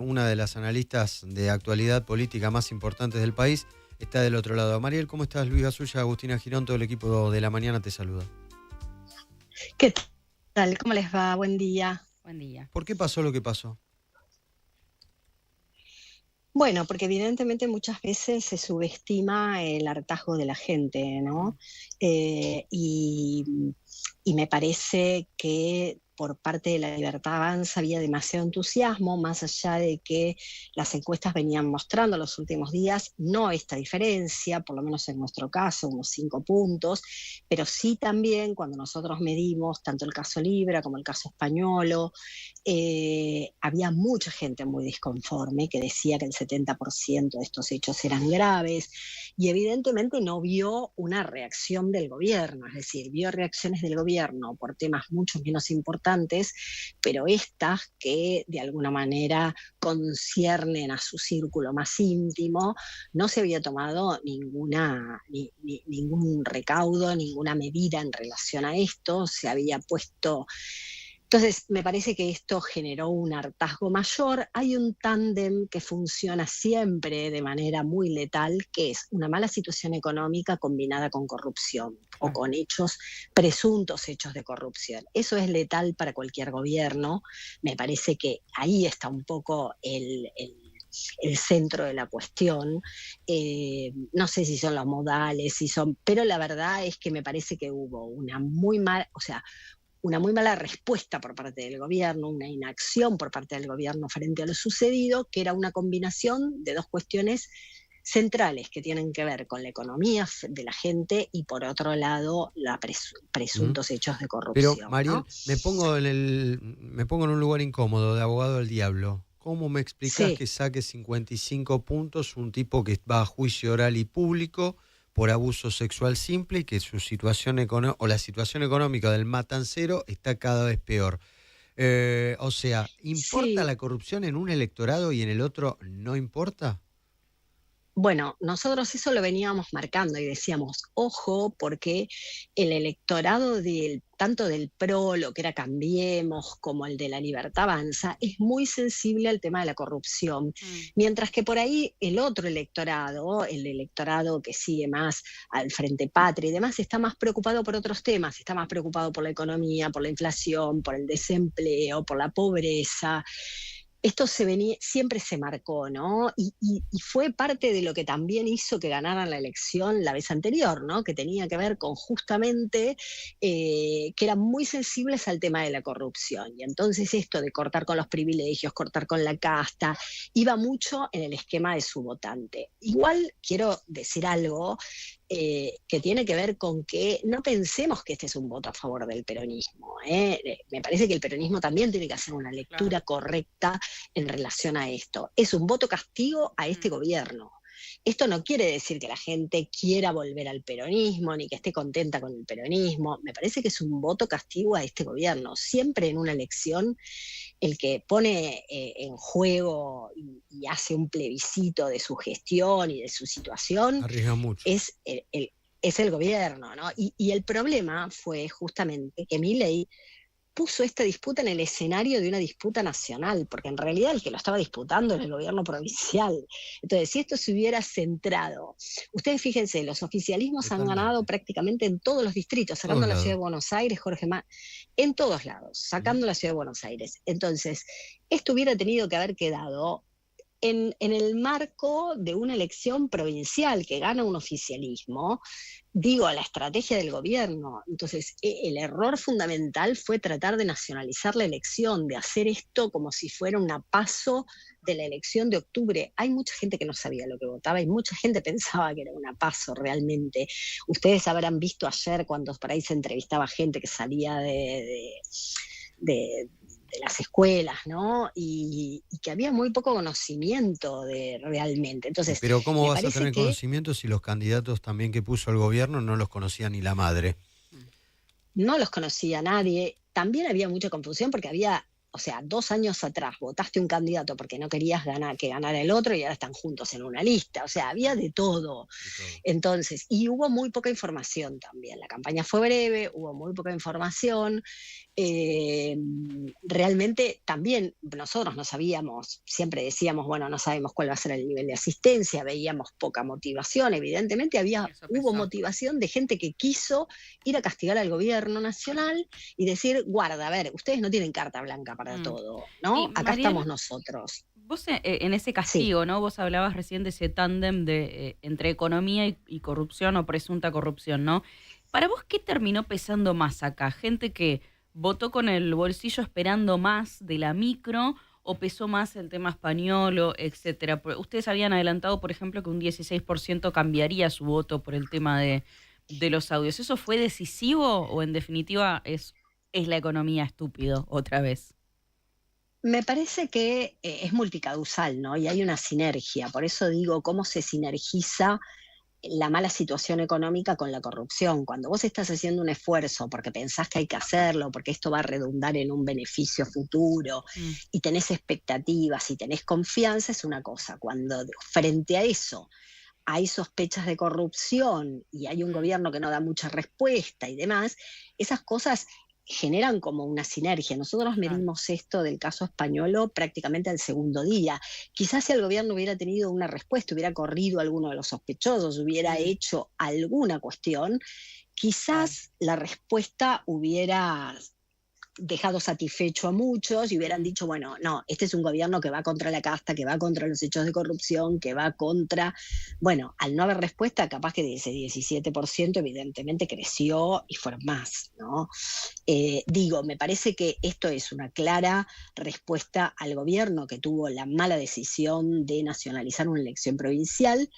Una de las analistas de actualidad política más importantes del país está del otro lado. Mariel, ¿cómo estás? Luis Gasulla, Agustina Girón, todo el equipo de La Mañana te saluda. ¿Qué tal? ¿Cómo les va? Buen día. Buen día. ¿Por qué pasó lo que pasó? Bueno, porque evidentemente muchas veces se subestima el hartazgo de la gente, ¿no? Eh, y, y me parece que por parte de la Libertad Avanza había demasiado entusiasmo, más allá de que las encuestas venían mostrando los últimos días, no esta diferencia, por lo menos en nuestro caso, unos 5 puntos, pero sí también cuando nosotros medimos tanto el caso Libra como el caso Españolo, había mucha gente muy disconforme que decía que el 70% de estos hechos eran graves y evidentemente no vio una reacción del gobierno, es decir, vio reacciones del gobierno por temas mucho menos importantes, pero estas que de alguna manera conciernen a su círculo más íntimo, no se había tomado ningún recaudo, ninguna medida en relación a esto, se había puesto. Entonces, me parece que esto generó un hartazgo mayor. Hay un tándem que funciona siempre de manera muy letal, que es una mala situación económica combinada con corrupción o con presuntos hechos de corrupción. Eso es letal para cualquier gobierno. Me parece que ahí está un poco el centro de la cuestión. No sé si son los modales, pero la verdad es que me parece que hubo una muy mala respuesta por parte del gobierno, una inacción por parte del gobierno frente a lo sucedido, que era una combinación de dos cuestiones centrales que tienen que ver con la economía de la gente y por otro lado presuntos hechos de corrupción. Pero, Mariel, ¿no? me pongo en un lugar incómodo de abogado del diablo. ¿Cómo me explicás que saque 55 puntos un tipo que va a juicio oral y público por abuso sexual simple y que su situación la situación económica del matancero está cada vez peor? ¿Importa la corrupción en un electorado y en el otro no importa? Bueno, nosotros eso lo veníamos marcando y decíamos, ojo, porque el electorado tanto del PRO, lo que era Cambiemos, como el de la Libertad Avanza, es muy sensible al tema de la corrupción. Mientras que por ahí el otro electorado, el electorado que sigue más al Frente Patria y demás, está más preocupado por otros temas, está más preocupado por la economía, por la inflación, por el desempleo, por la pobreza. Esto siempre se marcó, ¿no? Y fue parte de lo que también hizo que ganaran la elección la vez anterior, ¿no? Que tenía que ver con justamente que eran muy sensibles al tema de la corrupción. Y entonces esto de cortar con los privilegios, cortar con la casta, iba mucho en el esquema de su votante. Igual quiero decir algo que tiene que ver con que no pensemos que este es un voto a favor del peronismo. Me parece que el peronismo también tiene que hacer una lectura correcta en relación a esto. Es un voto castigo a este gobierno. Esto no quiere decir que la gente quiera volver al peronismo ni que esté contenta con el peronismo. Me parece que es un voto castigo a este gobierno. Siempre en una elección el que pone en juego y hace un plebiscito de su gestión y de su situación Arriesga mucho. es el gobierno, ¿no? Y el problema fue justamente que Milei puso esta disputa en el escenario de una disputa nacional, porque en realidad el que lo estaba disputando era el gobierno provincial. Entonces, si esto se hubiera centrado, ustedes fíjense, los oficialismos han ganado prácticamente en todos los distritos, sacando la ciudad de Buenos Aires, en todos lados, sacando la ciudad de Buenos Aires. Entonces, esto hubiera tenido que haber quedado en el marco de una elección provincial que gana un oficialismo, digo, la estrategia del gobierno. Entonces, el error fundamental fue tratar de nacionalizar la elección, de hacer esto como si fuera una PASO de la elección de octubre. Hay mucha gente que no sabía lo que votaba y mucha gente pensaba que era una PASO realmente. Ustedes habrán visto ayer cuando por ahí se entrevistaba gente que salía de las escuelas, ¿no? Y que había muy poco conocimiento de realmente. Entonces, pero ¿cómo vas a tener conocimiento si los candidatos también que puso el gobierno no los conocía ni la madre? No los conocía nadie. También había mucha confusión porque había o sea, 2 años atrás votaste un candidato porque no querías que ganara el otro y ahora están juntos en una lista. O sea, había de todo. De todo. Entonces, y hubo muy poca información también. La campaña fue breve, hubo muy poca información. Eh, Realmente también nosotros no sabíamos, siempre decíamos, bueno, no sabemos cuál va a ser el nivel de asistencia, veíamos poca motivación, evidentemente hubo motivación de gente que quiso ir a castigar al gobierno nacional y decir, guarda, a ver, ustedes no tienen carta blanca para todo, Y ¿no? Acá estamos Mariel, nosotros. vos en ese Sí. castigo, ¿no? Vos hablabas recién de ese tándem de entre economía y corrupción o presunta corrupción, ¿no? ¿Para vos qué terminó pesando más acá? ¿Gente que votó con el bolsillo esperando más de la micro o pesó más el tema español, etcétera? Ustedes habían adelantado, por ejemplo, que un 16% cambiaría su voto por el tema de los audios. ¿Eso fue decisivo o en definitiva es la economía estúpido otra vez? Me parece que es multicausal, ¿no? Y hay una sinergia. Por eso digo, cómo se sinergiza la mala situación económica con la corrupción. Cuando vos estás haciendo un esfuerzo porque pensás que hay que hacerlo, porque esto va a redundar en un beneficio futuro, y tenés expectativas y tenés confianza, es una cosa. Cuando frente a eso hay sospechas de corrupción y hay un gobierno que no da mucha respuesta y demás, esas cosas generan como una sinergia. Nosotros Claro. medimos esto del caso español prácticamente al segundo día. Quizás si el gobierno hubiera tenido una respuesta, hubiera corrido a alguno de los sospechosos, hubiera hecho alguna cuestión, Claro. quizás la respuesta hubiera dejado satisfecho a muchos y hubieran dicho, bueno, no, este es un gobierno que va contra la casta, que va contra los hechos de corrupción, que va contra... Bueno, al no haber respuesta, capaz que de ese 17% evidentemente creció y fueron más, ¿no? Digo, me parece que esto es una clara respuesta al gobierno que tuvo la mala decisión de nacionalizar una elección provincial.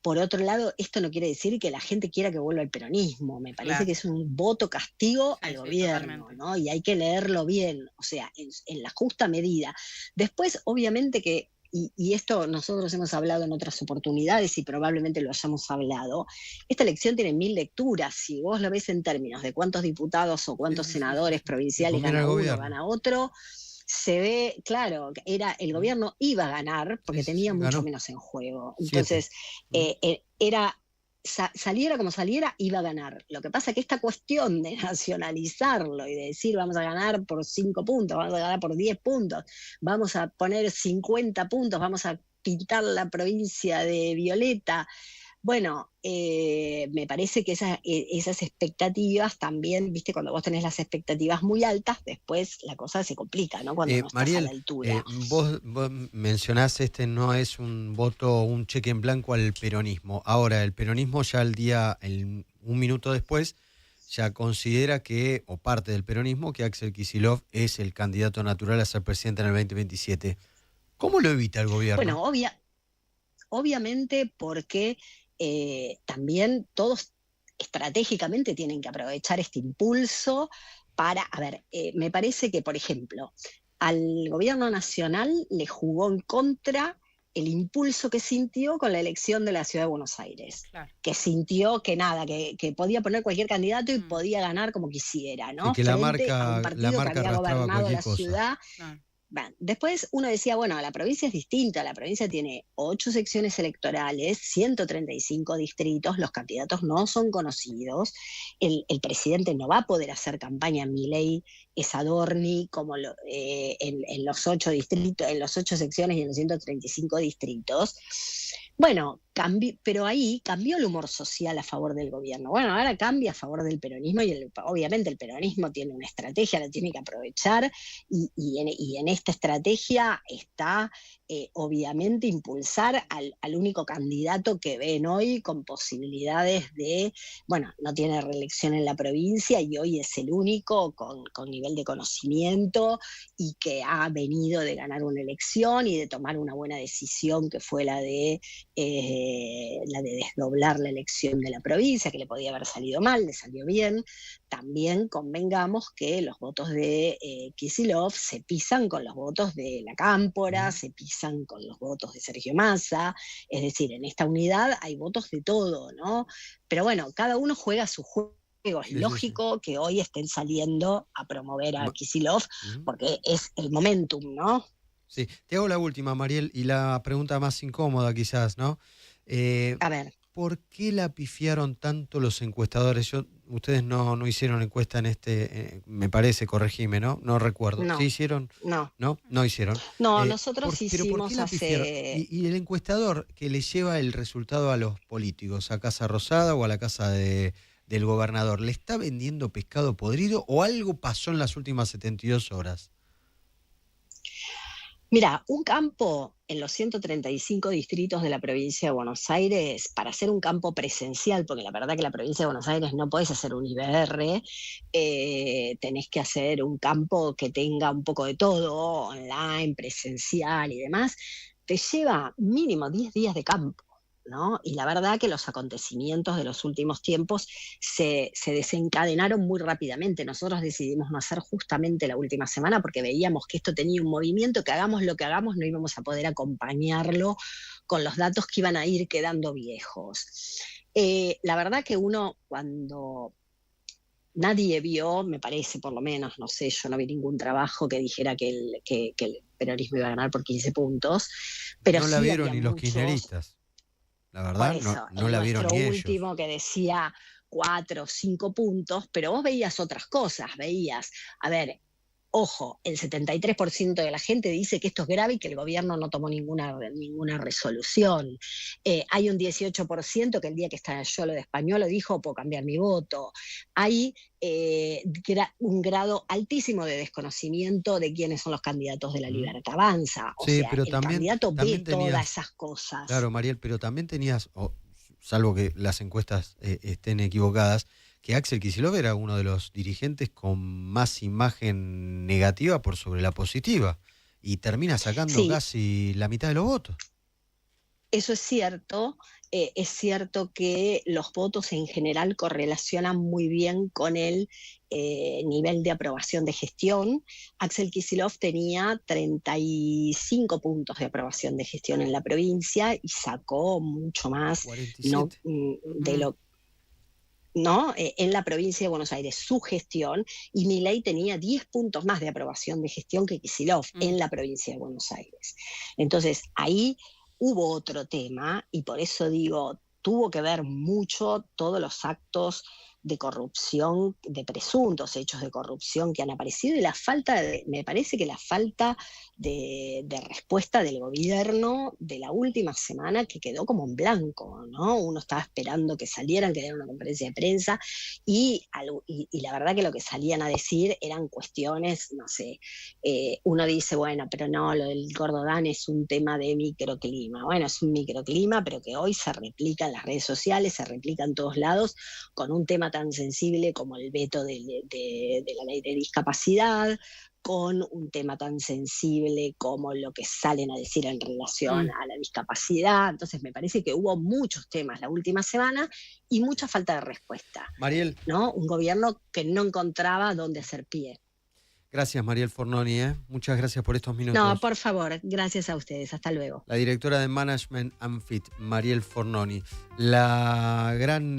Por otro lado, esto no quiere decir que la gente quiera que vuelva el peronismo. Me parece Claro. que es un voto castigo Sí, al sí, gobierno, totalmente. ¿no? Y hay que leerlo bien, o sea, en la justa medida. Después, obviamente que, y esto nosotros hemos hablado en otras oportunidades y probablemente lo hayamos hablado, esta elección tiene 1000 lecturas. Si vos lo ves en términos de cuántos diputados o Sí, cuántos sí, sí, sí, senadores sí. Le provinciales conviene al gana uno, gobierno. gana otro, se ve, claro, el ¿Mm? gobierno iba a ganar Sí, porque sí, tenía sí, mucho ganó menos en juego. 7. Entonces, era, saliera como saliera, iba a ganar. Lo que pasa es que esta cuestión de nacionalizarlo y de decir vamos a ganar por 5 puntos, vamos a ganar por 10 puntos, vamos a poner 50 puntos, vamos a pintar la provincia de violeta, bueno, me parece que esas expectativas también, viste, cuando vos tenés las expectativas muy altas, después la cosa se complica, ¿no? Cuando no estás a la Mariel, altura. vos mencionás no es un voto, un cheque en blanco al peronismo. Ahora, el peronismo ya un minuto después, ya considera que, o parte del peronismo, que Axel Kicillof es el candidato natural a ser presidente en el 2027. ¿Cómo lo evita el gobierno? Bueno, obviamente porque también todos estratégicamente tienen que aprovechar este impulso para, a ver, me parece que, por ejemplo, al gobierno nacional le jugó en contra el impulso que sintió con la elección de la ciudad de Buenos Aires, Claro. que sintió que nada, que podía poner cualquier candidato y podía ganar como quisiera, Sí, ¿no? que la Frente a un marca, la partido que marca había arrastraba gobernado cualquier la cosa. ciudad. Claro. Bueno, después uno decía, bueno, la provincia es distinta, la provincia tiene 8 secciones electorales, 135 distritos, los candidatos no son conocidos, el presidente no va a poder hacer campaña, Milei es Adorni, como en los 8 distritos, en los 8 secciones y en los 135 distritos. Bueno, pero ahí cambió el humor social a favor del gobierno. Bueno, ahora cambia a favor del peronismo y obviamente el peronismo tiene una estrategia, la tiene que aprovechar y en esta estrategia está obviamente impulsar al único candidato que ven hoy con posibilidades de, bueno, no tiene reelección en la provincia y hoy es el único con nivel de conocimiento y que ha venido de ganar una elección y de tomar una buena decisión que fue la de desdoblar la elección de la provincia, que le podía haber salido mal, le salió bien. También convengamos que los votos de Kicillof se pisan con los votos de la Cámpora, se pisan con los votos de Sergio Massa, es decir, en esta unidad hay votos de todo, ¿no? Pero bueno, cada uno juega su juego Es Sí, sí, sí. lógico que hoy estén saliendo a promover a Ma- Kicillof Ujú. porque es el momentum, ¿no? Sí, te hago la última, Mariel, y la pregunta más incómoda quizás, ¿no? Eh, A ver, ¿Por qué la pifiaron tanto los encuestadores? Ustedes no hicieron encuesta en me parece, corregime, ¿no? No recuerdo. ¿Sí no, hicieron? no. ¿No? No hicieron. No, nosotros Pero ¿por qué hicimos la pifiaron? hace. Y el encuestador que le lleva el resultado a los políticos, a Casa Rosada o a la casa del gobernador, ¿le está vendiendo pescado podrido o algo pasó en las últimas 72 horas? Mira, un campo en los 135 distritos de la provincia de Buenos Aires, para hacer un campo presencial, porque la verdad que la provincia de Buenos Aires no podés hacer un IBR, tenés que hacer un campo que tenga un poco de todo, online, presencial y demás, te lleva mínimo 10 días de campo. ¿No? Y la verdad que los acontecimientos de los últimos tiempos se desencadenaron muy rápidamente. Nosotros decidimos no hacer justamente la última semana porque veíamos que esto tenía un movimiento, que hagamos lo que hagamos, no íbamos a poder acompañarlo con los datos que iban a ir quedando viejos. La verdad que uno cuando nadie vio, me parece por lo menos, no sé, yo no vi ningún trabajo que dijera que el peronismo iba a ganar por 15 puntos, pero No la sí vieron había ni los muchos. kirchneristas. La Por verdad, eso, no el la vieron nuestro ni ellos. último que decía 4 o 5 puntos, pero vos veías otras cosas, veías, a ver, ojo, el 73% de la gente dice que esto es grave y que el gobierno no tomó ninguna resolución. Hay un 18% que el día que estalló lo de Español lo dijo, puedo cambiar mi voto. Hay un grado altísimo de desconocimiento de quiénes son los candidatos de la ¿Mm? Libertad Avanza. O Sí, sea, pero el candidato ve también todas tenías, esas cosas. claro, Mariel, pero también tenías, salvo que las encuestas estén equivocadas, que Axel Kicillof era uno de los dirigentes con más imagen negativa por sobre la positiva y termina sacando Sí, casi la mitad de los votos. eso es cierto que los votos en general correlacionan muy bien con el nivel de aprobación de gestión. Axel Kicillof tenía 35 puntos de aprobación de gestión en la provincia y sacó mucho más, no, 47. de lo ¿no? En la provincia de Buenos Aires, su gestión, y Milei tenía 10 puntos más de aprobación de gestión que Kicillof Mm. en la provincia de Buenos Aires. Entonces, ahí hubo otro tema, y por eso digo, tuvo que ver mucho todos los actos de corrupción, de presuntos hechos de corrupción que han aparecido, y me parece que la falta de respuesta del gobierno de la última semana que quedó como en blanco, ¿no? Uno estaba esperando que salieran, que dieran una conferencia de prensa y la verdad que lo que salían a decir eran cuestiones, no sé, uno dice, bueno, pero no, lo del Gordodán es un tema de microclima. Bueno, es un microclima, pero que hoy se replica en las redes sociales, se replica en todos lados, con un tema tan sensible como el veto de la ley de discapacidad, con un tema tan sensible como lo que salen a decir en relación Mm. a la discapacidad. Entonces me parece que hubo muchos temas la última semana y mucha falta de respuesta, Mariel, ¿no? Un gobierno que no encontraba dónde hacer pie. gracias Mariel Fornoni, ¿eh? Muchas gracias por estos No, minutos. por favor, gracias a ustedes. Hasta luego. La directora de Management and Fit, Mariel Fornoni. La gran